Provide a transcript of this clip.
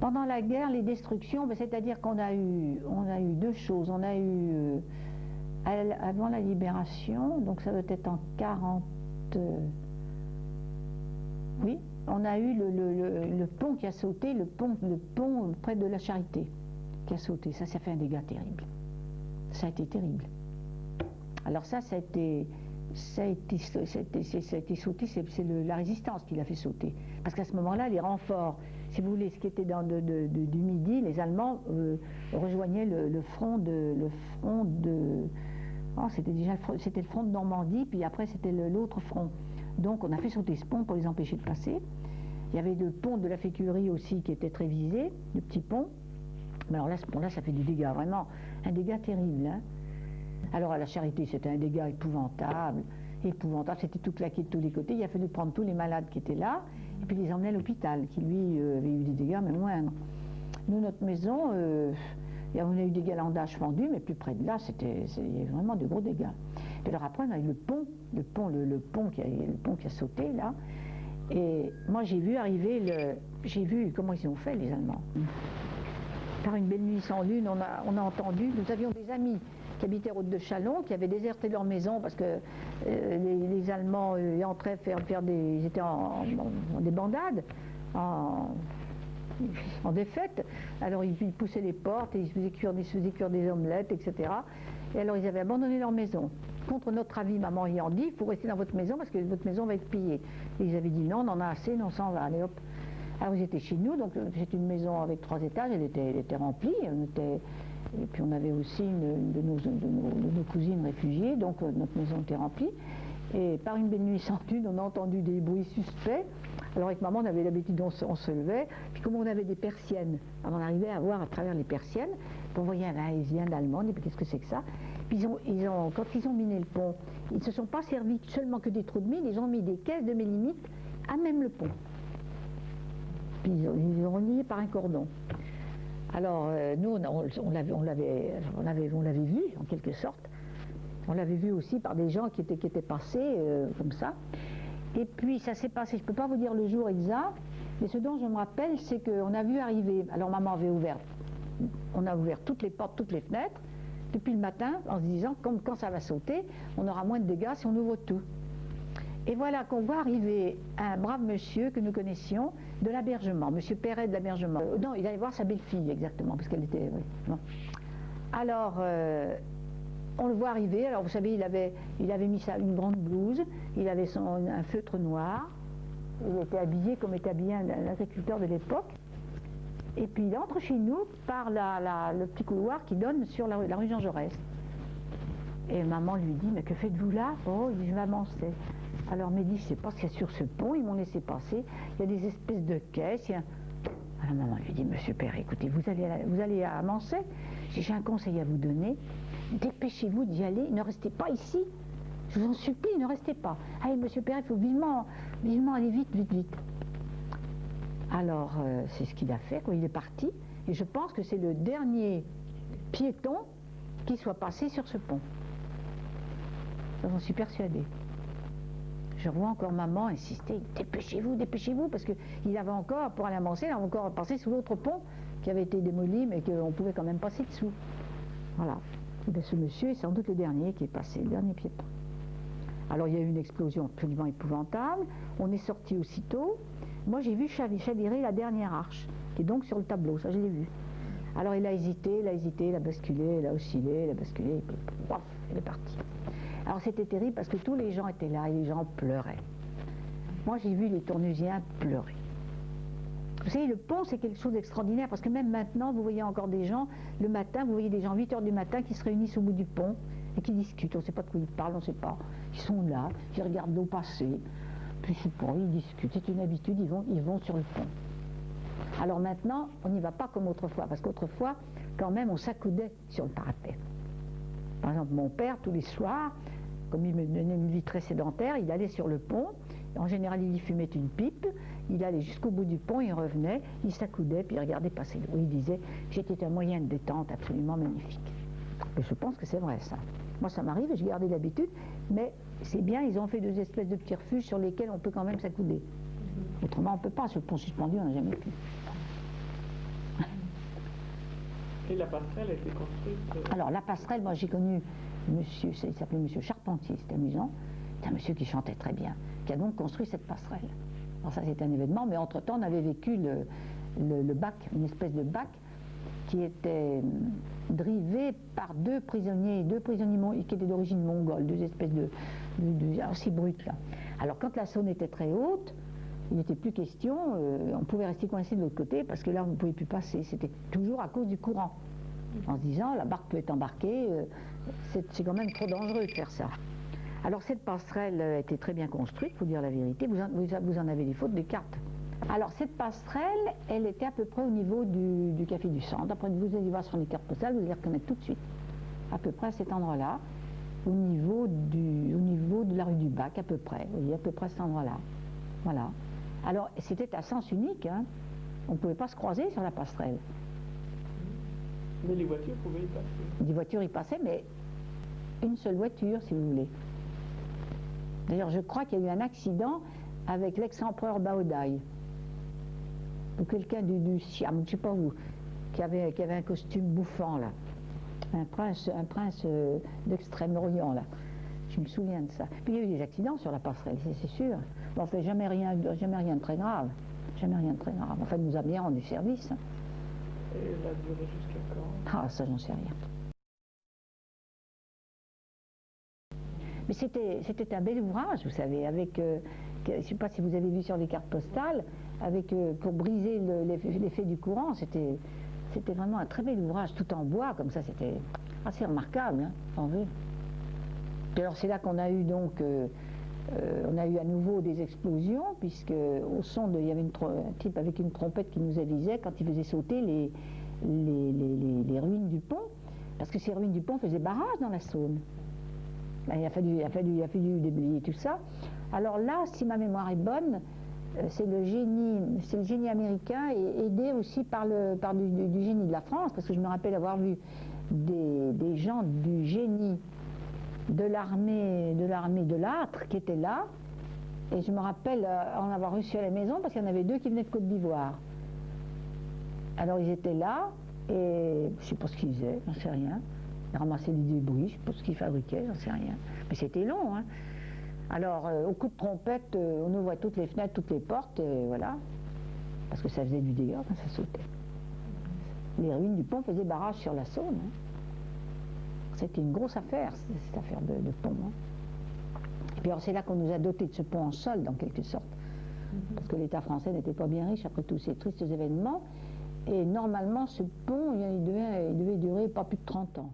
Pendant la guerre, les destructions, ben, c'est-à-dire qu'on a eu deux choses. On a eu, avant la libération, donc ça doit être en 40... oui, on a eu le pont qui a sauté, le pont près de la Charité qui a sauté. Ça fait un dégât terrible. Ça a été terrible. Alors ça a été sauté, c'est la résistance qui l'a fait sauter. Parce qu'à ce moment-là, les renforts, si vous voulez, ce qui était du Midi, les Allemands rejoignaient le front de... Oh, c'était le front de Normandie, puis après c'était l'autre front. Donc on a fait sauter ce pont pour les empêcher de passer. Il y avait le pont de la Fécurie aussi qui était très visé, le petit pont. Mais alors là, ce pont-là, ça fait du dégât, vraiment, un dégât terrible. Hein. Alors à la Charité, c'était un dégât épouvantable, c'était tout claqué de tous les côtés. Il a fallu prendre tous les malades qui étaient là, et puis les emmener à l'hôpital, qui lui avait eu des dégâts, mais moindres. Nous, notre maison, on a eu des galandages fendus, mais plus près de là, il y avait vraiment de gros dégâts. Et alors après, on a eu le pont qui a sauté là. Et moi, j'ai vu comment ils ont fait, les Allemands. Par une belle nuit sans lune, on a entendu, nous avions des amis qui habitaient route de Châlons, qui avaient déserté leur maison parce que les Allemands entraient ils étaient en débandade, en défaite. Alors ils poussaient les portes et ils se faisaient cuire des omelettes, etc. Et alors ils avaient abandonné leur maison. Contre notre avis, maman ayant dit, il faut rester dans votre maison parce que votre maison va être pillée. Et ils avaient dit non, on en a assez, on s'en va, allez hop. Alors ils étaient chez nous, donc c'est une maison avec 3 étages, elle était remplie. Et puis on avait aussi une de nos cousines réfugiées, donc notre maison était remplie. Et par une belle nuit sans lune, on a entendu des bruits suspects. Alors avec maman, on avait l'habitude, on se levait. Puis comme on avait des persiennes, on arrivait à voir à travers les persiennes, on voyait un va-et-vient d'Allemands, et puis qu'est-ce que c'est que ça? Puis quand ils ont miné le pont, ils ne se sont pas servis seulement que des trous de mine, ils ont mis des caisses de mélimites à même le pont. Puis ils ont relié par un cordon. Alors nous, on l'avait vu en quelque sorte. On l'avait vu aussi par des gens qui étaient passés comme ça. Et puis ça s'est passé, je ne peux pas vous dire le jour exact, mais ce dont je me rappelle, c'est qu'on a vu arriver, alors maman avait on a ouvert toutes les portes, toutes les fenêtres, depuis le matin, en se disant, quand ça va sauter, on aura moins de dégâts si on ouvre tout. Et voilà qu'on voit arriver un brave monsieur que nous connaissions de l'Abergement, monsieur Perret de l'Abergement. Non, il allait voir sa belle-fille exactement, parce qu'elle était... Oui, non. Alors, on le voit arriver, alors vous savez, il avait mis une grande blouse, il avait un feutre noir, il était habillé comme était habillé un agriculteur de l'époque. Et puis il entre chez nous par le petit couloir qui donne sur la rue Jean Jaurès. Et maman lui dit, mais que faites-vous là? Oh, il dit, je m'avançais. Alors Mehdi, je ne sais pas ce qu'il y a sur ce pont, ils m'ont laissé passer, il y a des espèces de caisses. Alors maman lui dit, monsieur Père, écoutez, vous allez à Amancet, j'ai un conseil à vous donner, dépêchez-vous d'y aller, ne restez pas ici, je vous en supplie, ne restez pas. Allez, monsieur Père, il faut vivement aller vite. Alors, c'est ce qu'il a fait quand il est parti, et je pense que c'est le dernier piéton qui soit passé sur ce pont. J'en suis persuadée. Je vois encore maman insister, dépêchez-vous, parce qu'il avait encore, pour aller avancer, il avait encore passé sous l'autre pont qui avait été démoli, mais qu'on pouvait quand même passer dessous. Voilà. Et bien, ce monsieur est sans doute le dernier qui est passé, le dernier piéton. Alors il y a eu une explosion absolument épouvantable, on est sorti aussitôt. Moi j'ai vu chavirer la dernière arche, qui est donc sur le tableau, ça je l'ai vu. Alors il a hésité, il a basculé, il a oscillé, il a basculé, et puis pouf, il est parti. Alors c'était terrible parce que tous les gens étaient là et les gens pleuraient. Moi j'ai vu les Tournusiens pleurer. Vous savez, le pont c'est quelque chose d'extraordinaire parce que même maintenant vous voyez encore des gens, le matin, vous voyez des gens 8 h du matin qui se réunissent au bout du pont et qui discutent, on ne sait pas de quoi ils parlent, on ne sait pas. Ils sont là, ils regardent l'eau passer, puis je sais pas, ils discutent, c'est une habitude, ils vont sur le pont. Alors maintenant, on n'y va pas comme autrefois, parce qu'autrefois, quand même, on s'accoudait sur le parapet. Par exemple, mon père, tous les soirs, comme il menait une vie très sédentaire, il allait sur le pont, en général, il y fumait une pipe, il allait jusqu'au bout du pont, il revenait, il s'accoudait, puis il regardait passer l'eau. Il disait que j'étais un moyen de détente absolument magnifique. Et je pense que c'est vrai, ça. Moi, ça m'arrive, j'ai gardé l'habitude, mais c'est bien, ils ont fait 2 espèces de petits refuges sur lesquels on peut quand même s'accouder. Autrement, on ne peut pas, sur le pont suspendu, on n'a jamais pu. Et la passerelle a été construite Alors la passerelle, moi j'ai connu monsieur, il s'appelait monsieur Charpentier, c'était amusant. C'est un monsieur qui chantait très bien, qui a donc construit cette passerelle. Alors ça c'était un événement, mais entre-temps on avait vécu le bac, une espèce de bac qui était drivé par deux prisonniers qui étaient d'origine mongole, deux espèces de aussi brutes là. Alors quand la Saône était très haute, il n'était plus question, on pouvait rester coincé de l'autre côté parce que là on ne pouvait plus passer, c'était toujours à cause du courant. En se disant la barque peut être embarquée, c'est quand même trop dangereux de faire ça. Alors cette passerelle était très bien construite, il faut dire la vérité, vous en avez des photos, des cartes. Alors cette passerelle, elle était à peu près au niveau du Café du Centre. Après vous allez voir sur les cartes postales, vous allez les reconnaître tout de suite. À peu près à cet endroit-là, au niveau de la rue du Bac, à peu près. Vous voyez, à peu près à cet endroit-là. Voilà. Alors c'était à sens unique, hein. On ne pouvait pas se croiser sur la passerelle. Mais les voitures pouvaient y passer. Des voitures y passaient, mais une seule voiture, si vous voulez. D'ailleurs, je crois qu'il y a eu un accident avec l'ex-empereur Baodaï, ou quelqu'un du Siam, je ne sais pas où, qui avait un costume bouffant, là. Un prince d'Extrême-Orient, là. Je me souviens de ça. Puis il y a eu des accidents sur la passerelle, c'est sûr. Bon, on fait jamais rien de très grave. Jamais rien de très grave. Enfin, elle nous a bien rendu service. Et elle a duré jusqu'à quand? Ah, ça, j'en sais rien. Mais c'était un bel ouvrage, vous savez, avec, je ne sais pas si vous avez vu sur les cartes postales, avec, pour briser l'effet du courant, c'était vraiment un très bel ouvrage, tout en bois, comme ça, c'était assez remarquable, hein, en vue. Et alors c'est là qu'on a eu donc, on a eu à nouveau des explosions, puisque au son, il y avait un type avec une trompette qui nous avisait quand il faisait sauter les ruines du pont, parce que ces ruines du pont faisaient barrage dans la Saône. Ben, il a fallu déblayer tout ça. Alors là, si ma mémoire est bonne, c'est le génie américain et aidé aussi par du génie de la France, parce que je me rappelle avoir vu des gens du génie de l'armée de l'Âtre qui étaient là, et je me rappelle en avoir reçu à la maison parce qu'il y en avait deux qui venaient de Côte d'Ivoire. Alors ils étaient là, et je ne sais pas ce qu'ils faisaient, j'en sais rien. Ils ramassaient du débris, je ne sais pas ce qu'ils fabriquaient, j'en sais rien. Mais c'était long, hein. Alors, au coup de trompette, on ouvrait toutes les fenêtres, toutes les portes, et voilà. Parce que ça faisait du dégât quand ça sautait. Les ruines du pont faisaient barrage sur la Saône, hein. C'était une grosse affaire, cette affaire de pont, hein. Et puis alors c'est là qu'on nous a doté de ce pont en solde, en quelque sorte. Parce que l'État français n'était pas bien riche après tous ces tristes événements. Et normalement, ce pont, il devait durer pas plus de 30 ans.